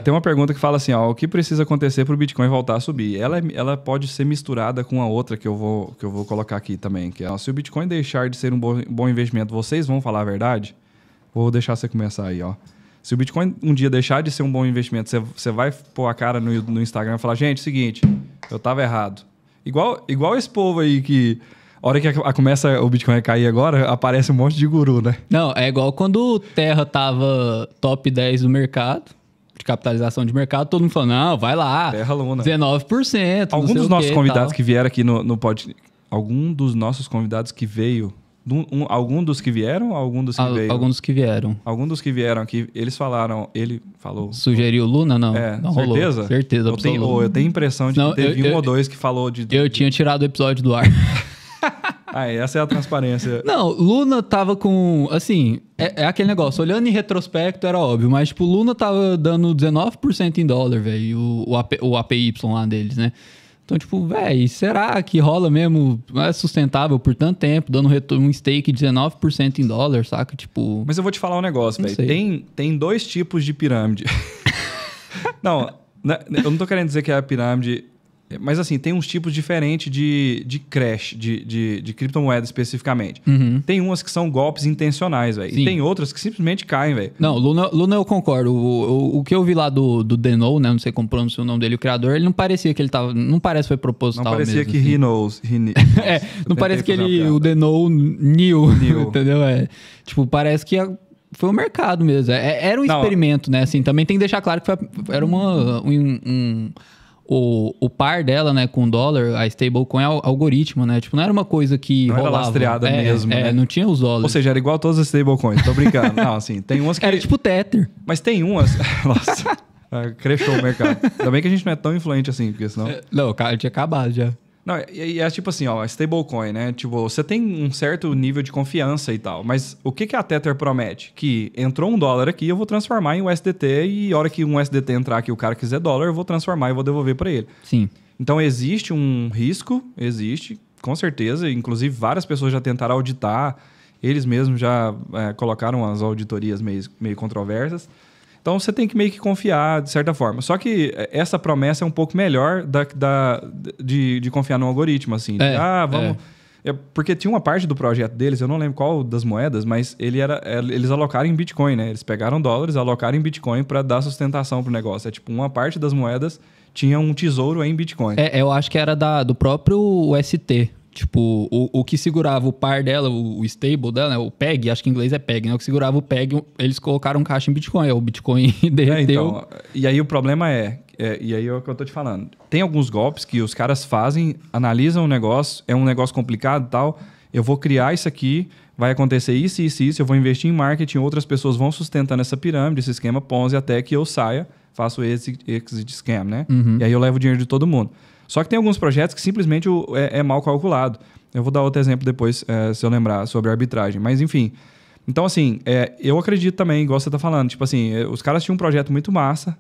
Tem uma pergunta que fala assim, ó, o que precisa acontecer para o Bitcoin voltar a subir? Ela pode ser misturada com a outra que eu vou colocar aqui também, que é, ó, se o Bitcoin deixar de ser um bom investimento, vocês vão falar a verdade? Vou deixar você começar aí, ó. Se o Bitcoin um dia deixar de ser um bom investimento, você vai pôr a cara no Instagram e falar, gente, seguinte, eu tava errado. Igual esse povo aí que... A hora que começa o Bitcoin a cair agora, aparece um monte de guru, né? Não, é igual quando o Terra tava top 10 do mercado, de capitalização de mercado, todo mundo falando, não, vai lá. Terra Luna. 19%. Algum dos nossos convidados que vieram aqui no podcast... Algum dos nossos convidados que veio... algum dos que vieram ou algum dos que veio? Alguns que vieram. Algum dos que vieram aqui, eles falaram... Ele falou... Sugeriu Luna? Não. Não certeza? Rolou. Certeza, eu tenho impressão de que teve um ou dois que falou de... Eu tinha tirado o episódio do ar. Essa é a transparência. Não, Luna tava com... Assim, é aquele negócio. Olhando em retrospecto, era óbvio. Mas, tipo, Luna tava dando 19% em dólar, velho. O APY lá deles, né? Então, tipo, velho, será que rola mesmo? É sustentável por tanto tempo, dando um stake de 19% em dólar, saca? Tipo... Mas eu vou te falar um negócio, velho. Tem dois tipos de pirâmide. Não, eu não tô querendo dizer que é a pirâmide... Mas assim, tem uns tipos diferentes de crash, de criptomoeda especificamente. Uhum. Tem umas que são golpes intencionais, velho. E tem outras que simplesmente caem, velho. Não, Luna eu concordo. O que eu vi lá do Deno, né? Não sei como pronuncia o nome dele, o criador, ele não parecia que ele tava... Não parece que foi proposital mesmo. Não parecia mesmo, que assim. he knows. Não parece que o Deno knew. Entendeu? Tipo, parece que... Foi um mercado mesmo. Era um experimento, né? Assim, também tem que deixar claro que era o par dela, né, com o dólar, a stablecoin é algoritmo, né? Tipo, não era uma coisa que não rolava. Era lastreada mesmo, né? Não tinha os dólares. Ou seja, era igual a todas as stablecoins. Tô brincando. Não, assim, tem umas que... Era tipo Tether. Mas tem umas... Nossa, cresceu o mercado. Ainda bem que a gente não é tão influente assim, porque senão... Não, o cara tinha acabado já. Não, e é tipo assim, ó, a stablecoin, né? Tipo, você tem um certo nível de confiança e tal, mas o que a Tether promete? Que entrou $1 aqui, eu vou transformar em USDT e a hora que um USDT entrar aqui, o cara quiser dólar, eu vou transformar e vou devolver para ele. Sim. Então, existe um risco, com certeza, inclusive várias pessoas já tentaram auditar, eles mesmos já colocaram as auditorias meio controversas. Então, você tem que meio que confiar, de certa forma. Só que essa promessa é um pouco melhor de confiar no algoritmo, assim. Vamos... Porque tinha uma parte do projeto deles, eu não lembro qual das moedas, mas eles alocaram em Bitcoin, né? Eles pegaram dólares, alocaram em Bitcoin para dar sustentação pro negócio. É tipo, uma parte das moedas tinha um tesouro em Bitcoin. Eu acho que era do próprio UST. Tipo, o que segurava o par dela, o stable dela, né? O PEG, acho que em inglês é PEG, né? O que segurava o PEG, eles colocaram caixa em Bitcoin. O Bitcoin derreteu. Então, e aí o problema e aí é o que eu tô te falando. Tem alguns golpes que os caras fazem, analisam o negócio, é um negócio complicado e tal, eu vou criar isso aqui, vai acontecer isso, eu vou investir em marketing, outras pessoas vão sustentando essa pirâmide, esse esquema Ponzi, até que eu saia, faço exit scam, né? Uhum. E aí eu levo o dinheiro de todo mundo. Só que tem alguns projetos que simplesmente é mal calculado. Eu vou dar outro exemplo depois, se eu lembrar, sobre arbitragem. Mas, enfim. Então, assim, eu acredito também, igual você tá falando. Tipo assim, os caras tinham um projeto muito massa.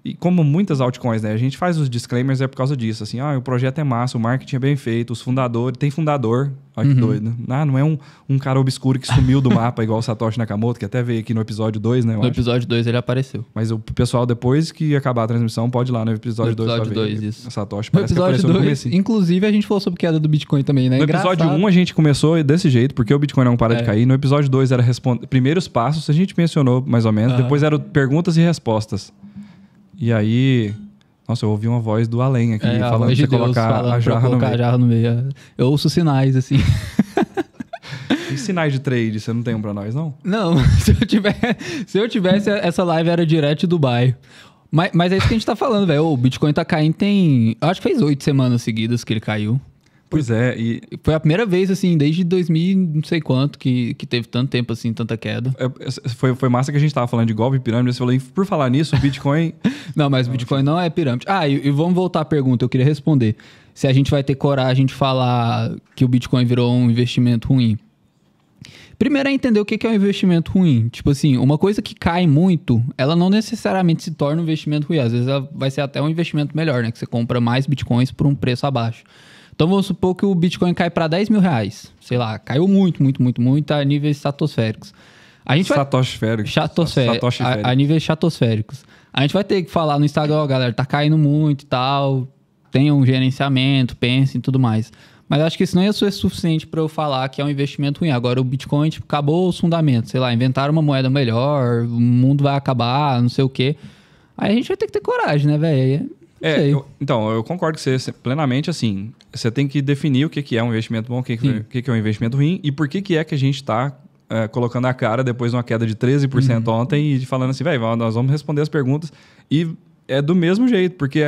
E como muitas altcoins, né? A gente faz os disclaimers por causa disso. Assim, o projeto é massa, o marketing é bem feito, os fundadores... Tem fundador, olha que doido. Não é um cara obscuro que sumiu do mapa igual o Satoshi Nakamoto, que até veio aqui no episódio 2, né? No episódio 2 ele apareceu. Mas o pessoal, depois que acabar a transmissão, pode ir lá no episódio 2. No episódio 2, isso. O Satoshi No parece episódio que apareceu 2, inclusive, a gente falou sobre queda do Bitcoin também, né? No episódio 1 a gente começou desse jeito, porque o Bitcoin não para de cair. No episódio 2 era primeiros passos, a gente mencionou mais ou menos. Depois eram perguntas e respostas. E aí... Nossa, eu ouvi uma voz do além aqui, falando pra você colocar a jarra no meio. Eu ouço sinais, assim. E sinais de trade, você não tem um pra nós, não? Não, se eu tivesse, essa live era direto de Dubai. Mas é isso que a gente tá falando, velho. O Bitcoin tá caindo acho que fez 8 semanas seguidas que ele caiu. Pois é, e... Foi a primeira vez, assim, desde 2000, não sei quanto, que teve tanto tempo, assim, tanta queda. Foi massa que a gente tava falando de golpe e pirâmide. Você falou, por falar nisso, o Bitcoin... Não, mas o Bitcoin não é pirâmide. E vamos voltar à pergunta, eu queria responder. Se a gente vai ter coragem de falar que o Bitcoin virou um investimento ruim. Primeiro é entender o que é um investimento ruim. Tipo assim, uma coisa que cai muito, ela não necessariamente se torna um investimento ruim. Às vezes ela vai ser até um investimento melhor, né? Que você compra mais Bitcoins por um preço abaixo. Então vamos supor que o Bitcoin cai para 10 mil reais. Sei lá, caiu muito a níveis estratosféricos. A níveis estratosféricos. A níveis estratosféricos. A gente vai ter que falar no Instagram, ó, galera, tá caindo muito e tal, tenha um gerenciamento, pensem e tudo mais. Mas acho que isso não ia ser suficiente para eu falar que é um investimento ruim. Agora o Bitcoin, tipo, acabou os fundamentos, sei lá, inventaram uma moeda melhor, o mundo vai acabar, não sei o quê. Aí a gente vai ter que ter coragem, né, velho? Então, eu concordo com você plenamente, assim, você tem que definir o que é um investimento bom, o que é um investimento ruim e por que é que a gente está colocando a cara depois de uma queda de 13% ontem e falando assim, velho, nós vamos responder as perguntas e é do mesmo jeito, porque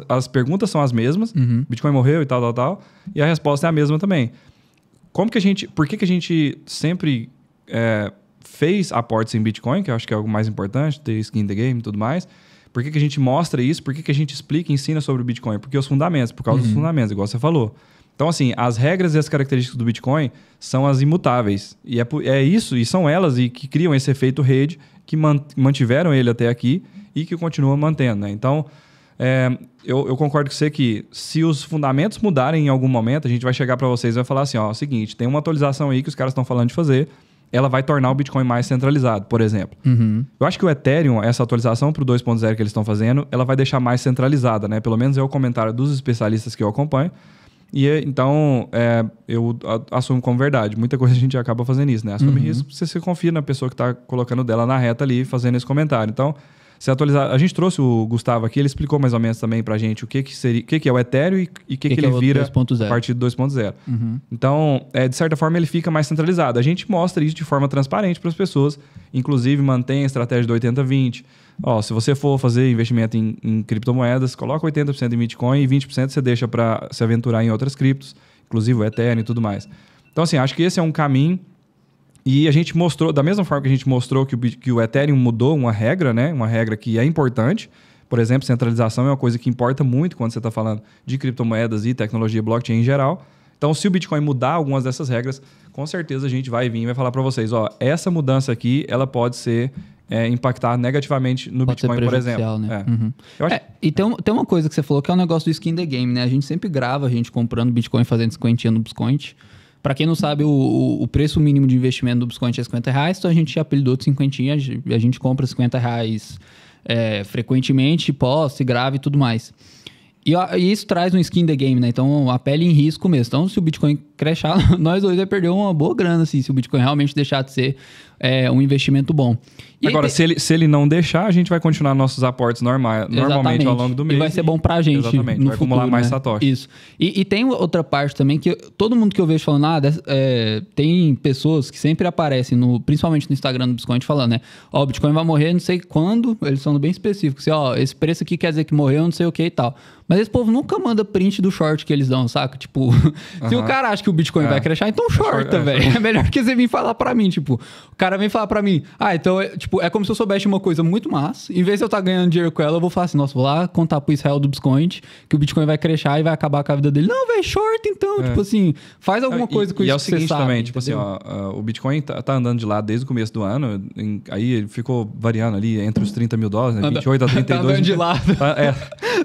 as perguntas são as mesmas, Bitcoin morreu e tal, e a resposta é a mesma também. Por que a gente sempre fez aportes em Bitcoin, que eu acho que é algo mais importante, ter skin in the game e tudo mais. Por que a gente mostra isso? Por que a gente explica e ensina sobre o Bitcoin? Porque os fundamentos, por causa dos fundamentos, igual você falou. Então, assim, as regras e as características do Bitcoin são as imutáveis. E é isso, e são elas e que criam esse efeito rede que mantiveram ele até aqui e que continuam mantendo, né? Então, eu concordo com você que se os fundamentos mudarem em algum momento, a gente vai chegar para vocês e vai falar assim, ó, é o seguinte, tem uma atualização aí que os caras estão falando de fazer, ela vai tornar o Bitcoin mais centralizado, por exemplo. Eu acho que o Ethereum, essa atualização para o 2.0 que eles estão fazendo, ela vai deixar mais centralizada, né? Pelo menos é o comentário dos especialistas que eu acompanho. E então, eu assumo como verdade. Muita coisa a gente acaba fazendo isso, né? Assume risco, você confia na pessoa que está colocando dela na reta ali, fazendo esse comentário. Então, se atualizar... A gente trouxe o Gustavo aqui, ele explicou mais ou menos também pra gente o que é o Ethereum e o que ele vira a partir do 2.0. Então, de certa forma, ele fica mais centralizado. A gente mostra isso de forma transparente para as pessoas, inclusive mantém a estratégia do 80-20. Ó, se você for fazer investimento em criptomoedas, coloca 80% em Bitcoin e 20% você deixa para se aventurar em outras criptos, inclusive o Ethereum e tudo mais. Então, assim, acho que esse é um caminho. E a gente mostrou, da mesma forma que a gente mostrou que o Ethereum mudou uma regra, né? Uma regra que é importante. Por exemplo, centralização é uma coisa que importa muito quando você está falando de criptomoedas e tecnologia blockchain em geral. Então, se o Bitcoin mudar algumas dessas regras, com certeza a gente vai vir e vai falar para vocês, ó, essa mudança aqui, ela pode impactar negativamente no Bitcoin, por exemplo. Né? E tem uma coisa que você falou que é o negócio do skin in the game, né? A gente sempre grava a gente comprando Bitcoin, fazendo descontinho no Bitcoin. Para quem não sabe, o preço mínimo de investimento do Bitcoin é R$50, então a gente apelidou de 50, a gente compra R$50 frequentemente, posta, grava e tudo mais. E isso traz um skin in the game, né? Então, a pele em risco mesmo. Então, se o Bitcoin crashar, nós dois vai perder uma boa grana, assim, se o Bitcoin realmente deixar de ser um investimento bom. E agora, aí, se ele não deixar, a gente vai continuar nossos aportes normalmente ao longo do mês. E vai ser bom pra gente. Exatamente, no vai futuro, acumular mais né? satoshi. Isso. E tem outra parte também que todo mundo que eu vejo falando, tem pessoas que sempre aparecem, principalmente no Instagram do Bitcoin, falando, né? Ó, o Bitcoin vai morrer não sei quando, eles são bem específicos. Assim, ó, esse preço aqui quer dizer que morreu, não sei o que e tal. Mas esse povo nunca manda print do short que eles dão, saca? Tipo, se o cara acha que o Bitcoin vai crashar, então shorta, velho. É melhor que você vir falar pra mim, tipo, o cara vem falar pra mim, então, é como se eu soubesse uma coisa muito massa, em vez de eu estar ganhando dinheiro com ela, eu vou falar assim, nossa, vou lá contar pro Israel do Bitcoin que o Bitcoin vai crashar e vai acabar com a vida dele. Não, velho, short então, tipo assim, faz alguma coisa com isso. E é o seguinte sabe, também, tipo assim, ó, o Bitcoin tá andando de lado desde o começo do ano, aí ele ficou variando ali entre os $30 mil, né, 28 a 32. Tá andando de lado.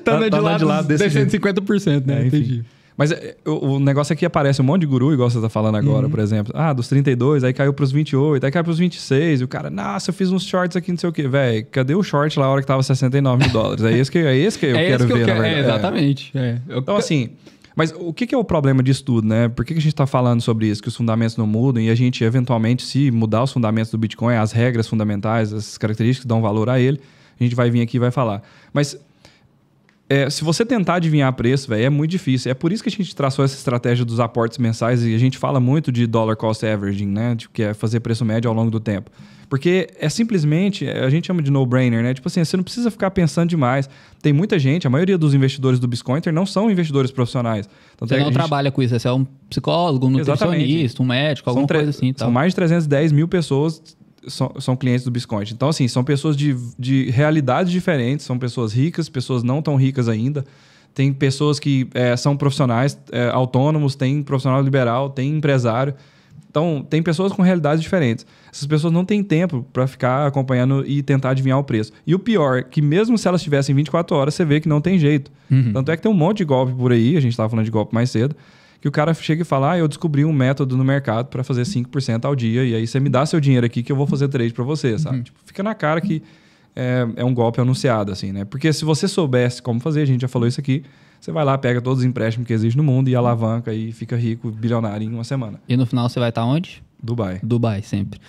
Tá andando de lado desse 150%, né? Entendi. Mas o negócio aqui aparece um monte de guru, igual você tá falando agora, por exemplo. Dos 32, aí caiu pros 28, aí caiu pros 26. E o cara, nossa, eu fiz uns shorts aqui, não sei o quê. Velho, cadê o short lá a hora que tava $69 mil? É esse que eu quero ver, na verdade. Exatamente. Então, assim... Mas o que é o problema disso tudo, né? Por que a gente está falando sobre isso? Que os fundamentos não mudam e a gente, eventualmente, se mudar os fundamentos do Bitcoin, as regras fundamentais, as características que dão valor a ele, a gente vai vir aqui e vai falar. Mas... se você tentar adivinhar preço, velho, é muito difícil. É por isso que a gente traçou essa estratégia dos aportes mensais e a gente fala muito de dollar cost averaging, né? Que é fazer preço médio ao longo do tempo. Porque é simplesmente, a gente chama de no-brainer, né? Tipo assim, você não precisa ficar pensando demais. Tem muita gente, a maioria dos investidores do Bitcoin não são investidores profissionais. Então, você não trabalha com isso, você é um psicólogo, um nutricionista, um médico, alguma coisa assim. São mais de 310 mil pessoas são clientes do Bitcoin. Então, assim, são pessoas de realidades diferentes, são pessoas ricas, pessoas não tão ricas ainda. Tem pessoas que são profissionais autônomos, tem profissional liberal, tem empresário. Então, tem pessoas com realidades diferentes. Essas pessoas não têm tempo para ficar acompanhando e tentar adivinhar o preço. E o pior, que mesmo se elas tivessem 24 horas, você vê que não tem jeito. Tanto é que tem um monte de golpe por aí, a gente estava falando de golpe mais cedo, que o cara chega e fala, eu descobri um método no mercado para fazer 5% ao dia, e aí você me dá seu dinheiro aqui que eu vou fazer trade para você, sabe? Tipo, fica na cara que é um golpe anunciado, assim, né? Porque se você soubesse como fazer, a gente já falou isso aqui, você vai lá, pega todos os empréstimos que existem no mundo e alavanca e fica rico, bilionário em uma semana. E no final você vai estar onde? Dubai. Dubai, sempre.